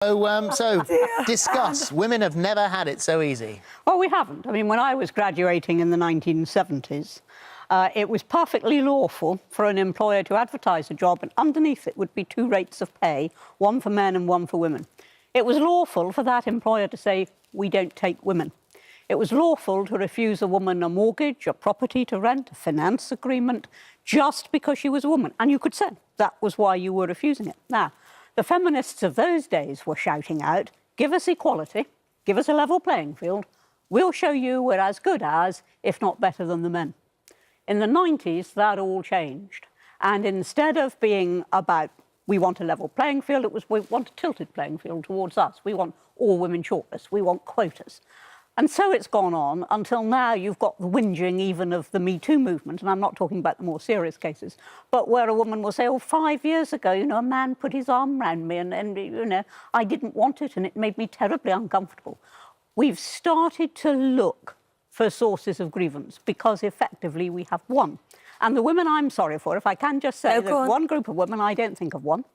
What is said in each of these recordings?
So discuss. Women have never had it so easy. Well, we haven't. I mean, when I was graduating in the 1970s, it was perfectly lawful for an employer to advertise a job, and underneath it would be two rates of pay, one for men and one for women. It was lawful for that employer to say, we don't take women. It was lawful to refuse a woman a mortgage, a property to rent, a finance agreement, just because she was a woman. And you could say that was why you were refusing it. Now, the feminists of those days were shouting out, give us equality, give us a level playing field, we'll show you we're as good as, if not better than the men. In the 90s, that all changed. And instead of being about, we want a level playing field, it was, we want a tilted playing field towards us. We want all women shortlists, we want quotas. And so it's gone on until now you've got the whinging even of the Me Too movement, and I'm not talking about the more serious cases, but where a woman will say, oh, 5 years ago, you know, a man put his arm around me and you know, I didn't want it and it made me terribly uncomfortable. We've started to look for sources of grievance because effectively we have one. And the women I'm sorry for, if I can just say that one group of women, I don't think of one.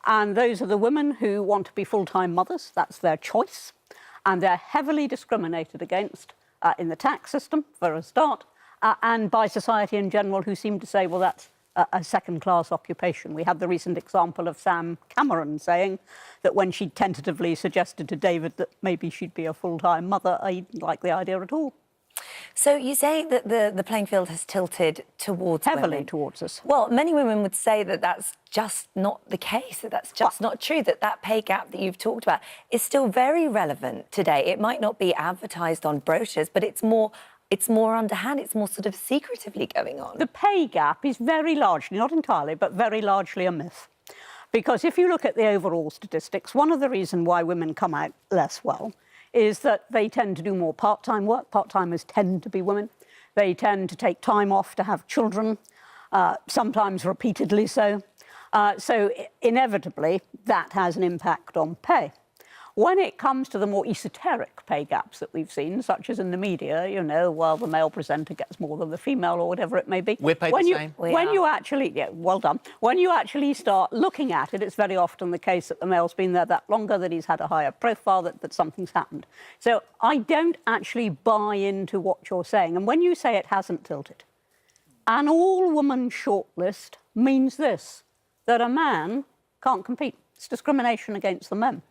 And those are the women who want to be full-time mothers. That's their choice. And they're heavily discriminated against in the tax system, for a start, and by society in general, who seem to say, well, that's a second-class occupation. We had the recent example of Sam Cameron saying that when she tentatively suggested to David that maybe she'd be a full-time mother, I didn't like the idea at all. So you say that the playing field has tilted towards Heavily women. towards us. Well, many women would say that that's just not the case, that that's just not true, that that pay gap that you've talked about is still very relevant today. It might not be advertised on brochures, but it's more underhand, it's more sort of secretively going on. The pay gap is very largely, not entirely, but very largely a myth. Because if you look at the overall statistics, one of the reasons why women come out less well is that they tend to do more part-time work. Part-timers tend to be women. They tend to take time off to have children, sometimes repeatedly so. So inevitably, that has an impact on pay. When it comes to the more esoteric pay gaps that we've seen, such as in the media, you know, well, the male presenter gets more than the female or whatever it may be. We're paid the same. When you actually, yeah, well done. When you actually start looking at it, it's very often the case that the male's been there that longer, that he's had a higher profile, that something's happened. So I don't actually buy into what you're saying. And when you say it hasn't tilted, an all-woman shortlist means this, that a man can't compete. It's discrimination against the men.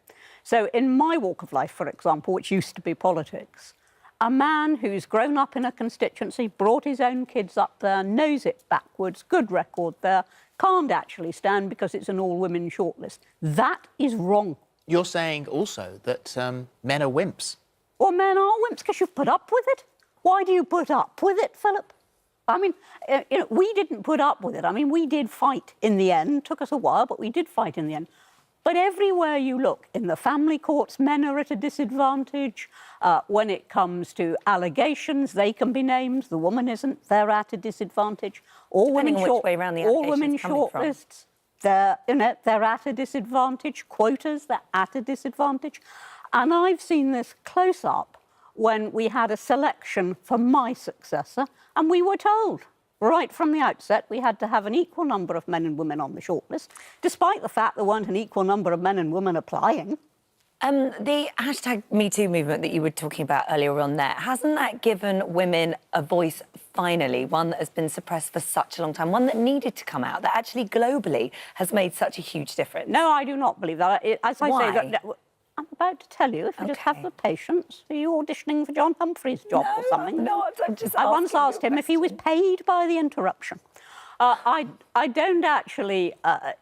So in my walk of life, for example, which used to be politics, a man who's grown up in a constituency, brought his own kids up there, knows it backwards, good record there, can't actually stand because it's an all-women shortlist. That is wrong. You're saying also that men are wimps. Well, men are wimps because you've put up with it. Why do you put up with it, Philip? I mean, you know, we didn't put up with it. I mean, we did fight in the end. Took us a while, but we did fight in the end. But everywhere you look, in the family courts, men are at a disadvantage. When it comes to allegations, they can be named. The woman isn't. They're at a disadvantage. All women shortlists, they're at a disadvantage. Quotas, they're at a disadvantage. And I've seen this close up when we had a selection for my successor, and we were told right from the outset, we had to have an equal number of men and women on the shortlist, despite the fact there weren't an equal number of men and women applying. The hashtag #MeToo movement that you were talking about earlier on there, hasn't that given women a voice finally, one that has been suppressed for such a long time, one that needed to come out, that actually globally has made such a huge difference? No, I do not believe that. As I say, that I'm about to tell you, if you just have the patience. Are you auditioning for John Humphrey's job or something? No, I'm just I once asked him if he was paid by the interruption. I don't actually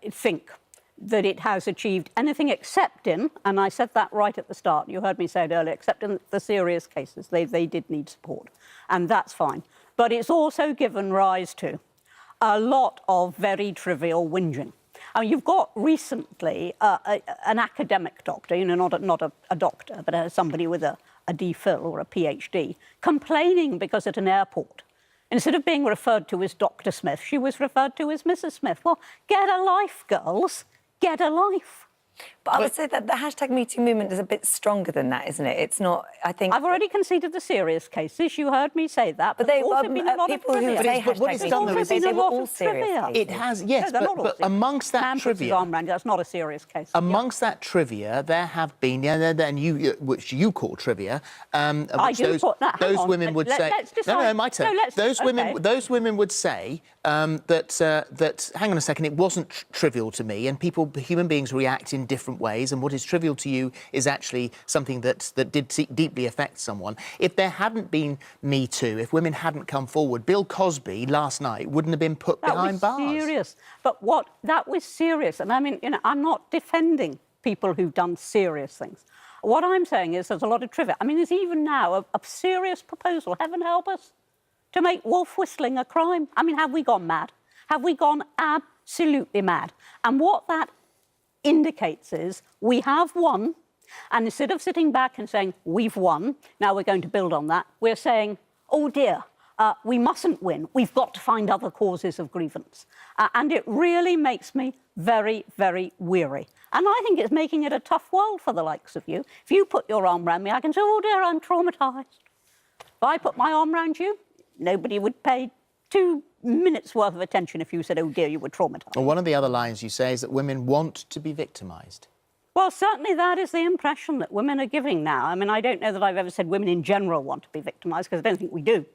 think that it has achieved anything except in, and I said that right at the start, you heard me say it earlier, except in the serious cases, they did need support, and that's fine. But it's also given rise to a lot of very trivial whinging. I mean, you've got recently an academic doctor, you know, not a doctor, but somebody with a DPhil or a PhD, complaining because at an airport, instead of being referred to as Dr. Smith, she was referred to as Mrs. Smith. Well, get a life, girls. Get a life. But I would say that the hashtag #MeToo movement is a bit stronger than that, isn't it? It's not, I think... I've already conceded the serious cases. You heard me say that. But they also been a lot people of who trivia. say But what it's done, though, is they been a were lot all of serious trivia. cases. It has, yes, No, they're not all but serious. amongst that Man puts his trivia... arm round you, that's not a serious case. Amongst that trivia, there have been, and you, which you call trivia, which those women would say. No, my turn. Those women would say that. Hang on a second, it wasn't trivial to me, and human beings react in different ways, and what is trivial to you is actually something that did deeply affect someone. If there hadn't been Me Too, if women hadn't come forward, Bill Cosby last night wouldn't have been put behind bars. That was serious. But that was serious, and I mean, I'm not defending people who've done serious things. What I'm saying is there's a lot of trivia. I mean, there's even now a serious proposal, heaven help us, to make wolf whistling a crime. I mean, have we gone mad? Have we gone absolutely mad? And what that indicates is we have won, and instead of sitting back and saying, we've won, now we're going to build on that, we're saying, oh dear, we mustn't win. We've got to find other causes of grievance. And it really makes me very, very weary. And I think it's making it a tough world for the likes of you. If you put your arm around me, I can say, oh dear, I'm traumatised. If I put my arm around you, nobody would pay 2 minutes' worth of attention if you said, oh dear, you were traumatised. Well, one of the other lines you say is that women want to be victimised. Well, certainly that is the impression that women are giving now. I mean, I don't know that I've ever said women in general want to be victimised, because I don't think we do.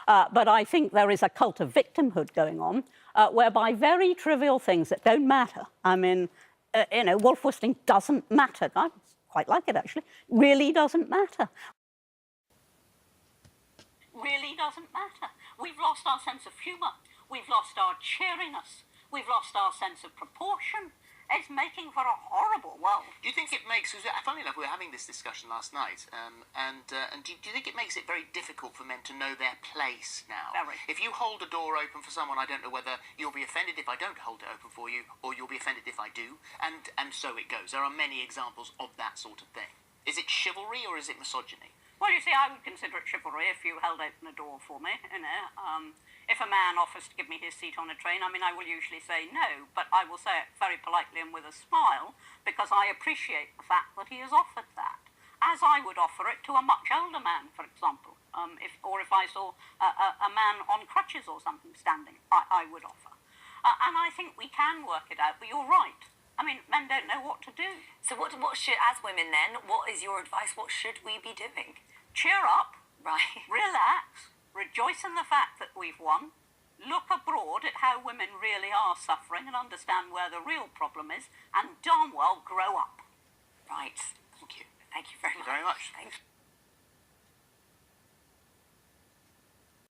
But I think there is a cult of victimhood going on, whereby very trivial things that don't matter. I mean, wolf whistling doesn't matter. I quite like it, actually. Really doesn't matter. Really doesn't matter. We've lost our sense of humour. We've lost our cheeriness. We've lost our sense of proportion. It's making for a horrible world. Do you think it makes... Funnily enough, we were having this discussion last night, and do you think it makes it very difficult for men to know their place now? Very. If you hold a door open for someone, I don't know whether you'll be offended if I don't hold it open for you, or you'll be offended if I do, and so it goes. There are many examples of that sort of thing. Is it chivalry or is it misogyny? Well, you see, I would consider it chivalry if you held open a door for me, If a man offers to give me his seat on a train, I mean, I will usually say no, but I will say it very politely and with a smile, because I appreciate the fact that he has offered that, as I would offer it to a much older man, for example. If I saw a man on crutches or something standing, I would offer. And I think we can work it out, but you're right. I mean, men don't know what to do. So what should, as women then, what is your advice? What should we be doing? Cheer up. Right. Relax. Rejoice in the fact that we've won. Look abroad at how women really are suffering and understand where the real problem is, and darn well grow up. Right. Thank you. Thank you very much. Very much. Thank you.